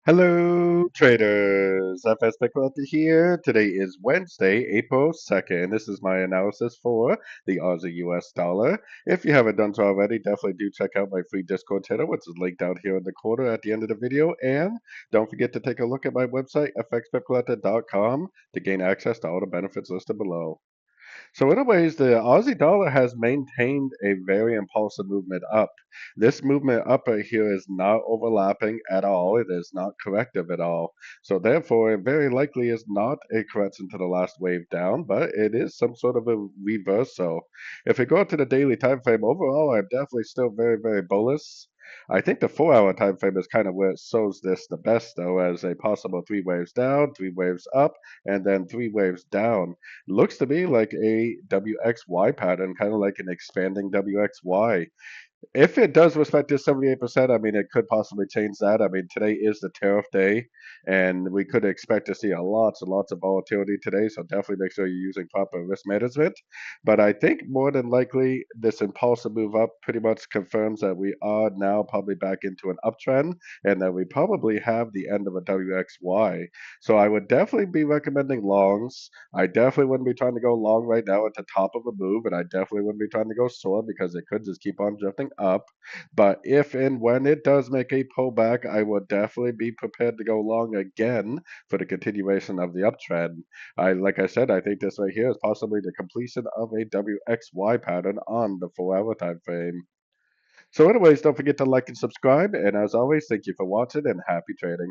Hello, traders. FX Pip Collector here. Today is Wednesday, April 2nd. This is my analysis for the Aussie US dollar. If you haven't done so already, definitely do check out my free Discord channel, which is linked down here in the corner at the end of the video. And don't forget to take a look at my website, fxpipcollector.com, to gain access to all the benefits listed below. So, in a ways, the Aussie dollar has maintained a very impulsive movement up. This movement up right here is not overlapping at all. It is not corrective at all. So, therefore, it very likely is not a correction to the last wave down, but it is some sort of a reversal. If we go to the daily time frame, overall, I'm definitely still very, very bullish. I think the 4 hour time frame is kind of where it shows this the best, though, as a possible three waves down, three waves up, and then three waves down. Looks to me like a WXY pattern, kind of like an expanding WXY. If it does respect this 78%, I mean, it could possibly change that. I mean, today is the tariff day, and we could expect to see lots and lots of volatility today. So definitely make sure you're using proper risk management. But I think more than likely, this impulsive move up pretty much confirms that we are now probably back into an uptrend, and that we probably have the end of a WXY. So I would definitely be recommending longs. I definitely wouldn't be trying to go long right now at the top of a move, and I definitely wouldn't be trying to go short because it could just keep on drifting up. But if and when it does make a pullback, I would definitely be prepared to go long again for the continuation of the uptrend. Like I said, I think this right here is possibly the completion of a WXY pattern on the 4 hour time frame. So anyways, don't forget to like and subscribe, and as always, thank you for watching and happy trading.